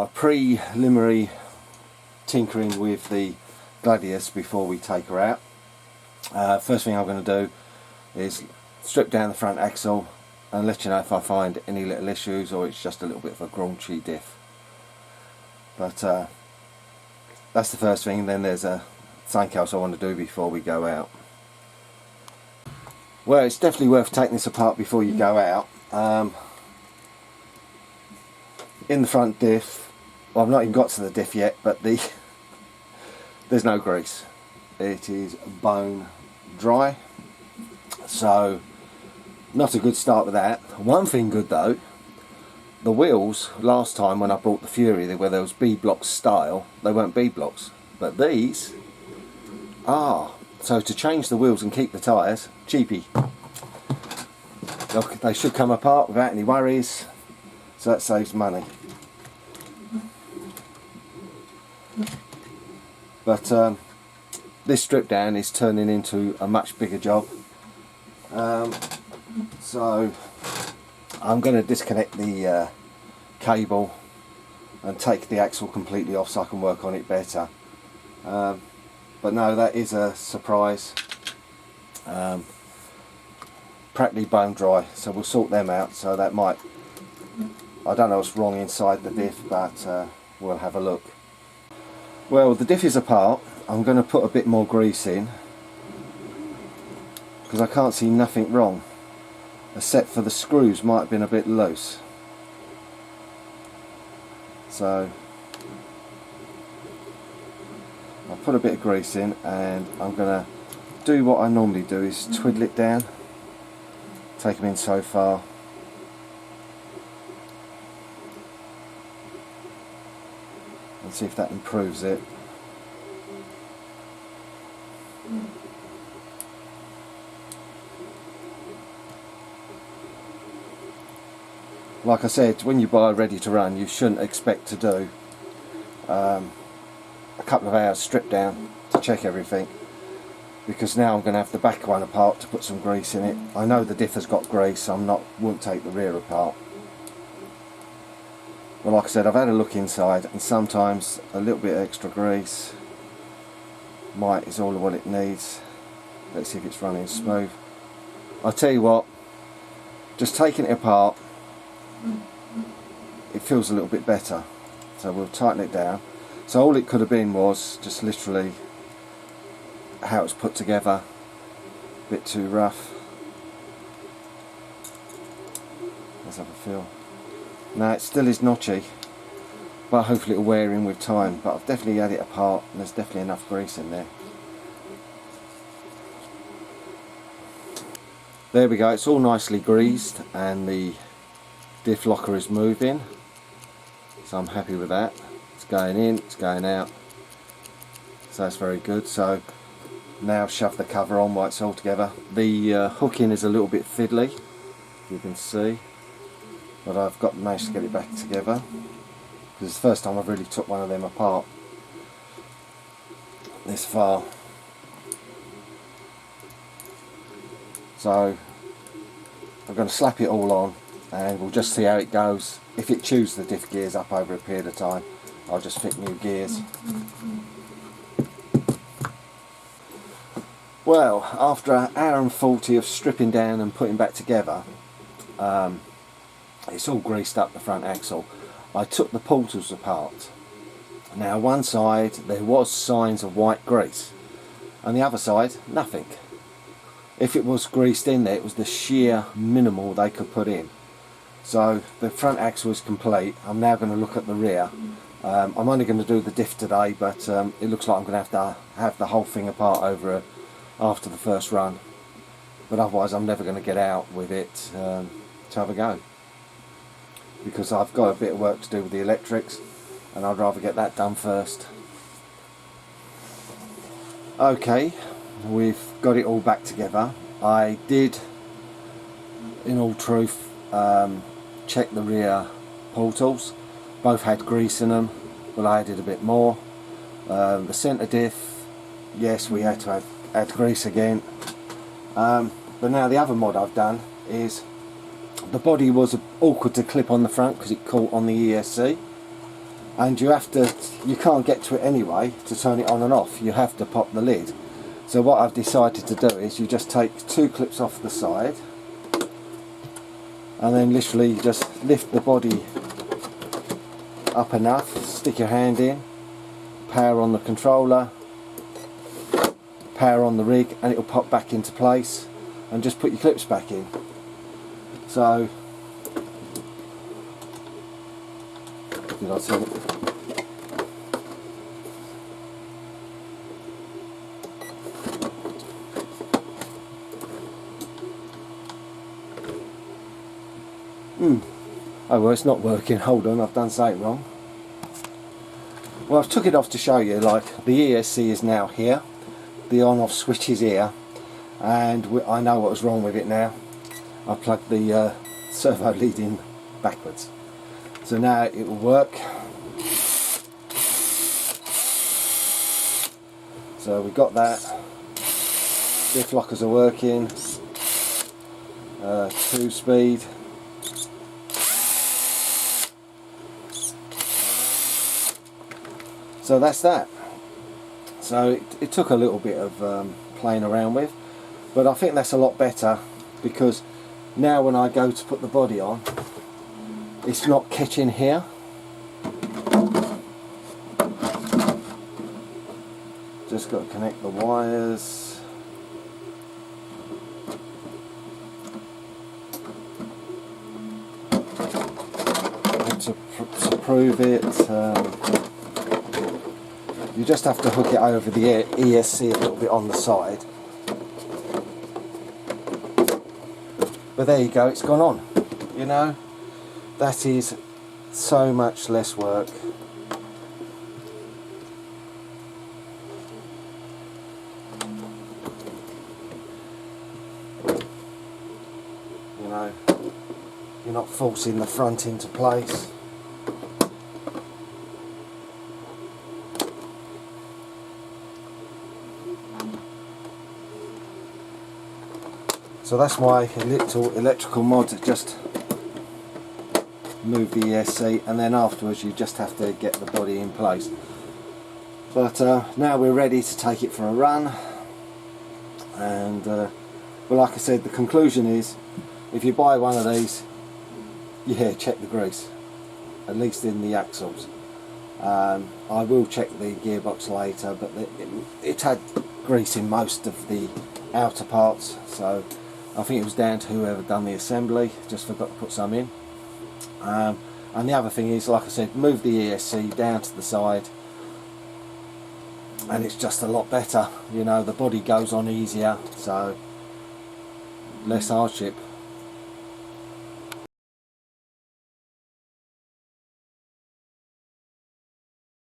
a preliminary tinkering with the Gladius before we take her out. First thing I'm going to do is strip down the front axle and let you know if I find any little issues or it's just a little bit of a graunchy diff. But that's the first thing. Then there's something else I want to do before we go out. Well, it's definitely worth taking this apart before you go out. In the front diff, well, I've not even got to the diff yet, but there's no grease. It is bone dry, so not a good start with that. One thing good though, the wheels last time when I brought the Fury, where there was B-blocks style, they weren't B-blocks, but these are. So to change the wheels and keep the tyres, cheapy. Look, they should come apart without any worries, so that saves money. But this strip down is turning into a much bigger job. So I'm going to disconnect the cable and take the axle completely off so I can work on it better. But no, that is a surprise. Practically bone dry, so we'll sort them out. So that might, I don't know what's wrong inside the diff, but we'll have a look. Well, the diff is apart. I'm going to put a bit more grease in because I can't see nothing wrong except for the screws might have been a bit loose. So I'll put a bit of grease in and I'm going to do what I normally do, is twiddle it down, take them in so far, and see if that improves it. Like I said, when you buy ready to run, you shouldn't expect to do a couple of hours strip down to check everything, because now I'm going to have the back one apart to put some grease in it. I know the diff has got grease, so won't take the rear apart. Well, like I said, I've had a look inside, and sometimes a little bit of extra grease is all of what it needs. Let's see if it's running smooth. I'll tell you what, just taking it apart, it feels a little bit better, so we'll tighten it down. So all it could have been was just literally how it's put together, a bit too rough. Let's have a feel. Now it still is notchy, but hopefully it'll wear in with time. But I've definitely had it apart and there's definitely enough grease in there. There we go, it's all nicely greased and the diff locker is moving, so I'm happy with that. It's going in, it's going out, so that's very good. So now shove the cover on while it's all together. The hooking is a little bit fiddly, you can see, but I've managed to get it back together, because it's the first time I've really took one of them apart this far. So I'm going to slap it all on and we'll just see how it goes. If it chews the diff gears up over a period of time, I'll just fit new gears. Well, after an hour and 40 of stripping down and putting back together, it's all greased up the front axle. I took the portals apart. Now one side there was signs of white grease, and the other side nothing. If it was greased in there, it was the sheer minimal they could put in. So the front axle is complete. I'm now going to look at the rear. I'm only going to do the diff today, but it looks like I'm going to have the whole thing apart after the first run. But otherwise I'm never going to get out with it to have a go, because I've got a bit of work to do with the electrics and I'd rather get that done first. Okay, we've got it all back together. I did, in all truth, check the rear portals. Both had grease in them, but I added a bit more. The centre diff, yes, we had to add grease again. But now the other mod I've done is, the body was awkward to clip on the front because it caught on the ESC. and you can't get to it anyway to turn it on and off. You have to pop the lid. So what I've decided to do is you just take 2 clips off the side, and then literally just lift the body up enough, stick your hand in, power on the controller, power on the rig, and it'll pop back into place, and just put your clips back in. So, did I turn it? Oh well, it's not working. Hold on, I've done something wrong. Well, I've took it off to show you, like, the ESC is now here, the on-off switch is here, and I know what was wrong with it now. I plugged the servo lead in backwards. So now it will work. So we got that. Diff lockers are working. 2-speed. So that's that. So it took a little bit of playing around with, but I think that's a lot better, because now when I go to put the body on, it's not catching here. Just got to connect the wires. And to prove it, you just have to hook it over the ESC a little bit on the side. But there you go, it's gone on. You know, that is so much less work. You know, you're not forcing the front into place. So that's my little electrical mod that just move the ESC, and then afterwards you just have to get the body in place. But now we're ready to take it for a run, and well, like I said, the conclusion is, if you buy one of these, yeah, check the grease, at least in the axles. I will check the gearbox later, but it had grease in most of the outer parts, so I think it was down to whoever done the assembly, just forgot to put some in. And the other thing is, like I said, move the ESC down to the side, and it's just a lot better. You know, the body goes on easier, so less hardship.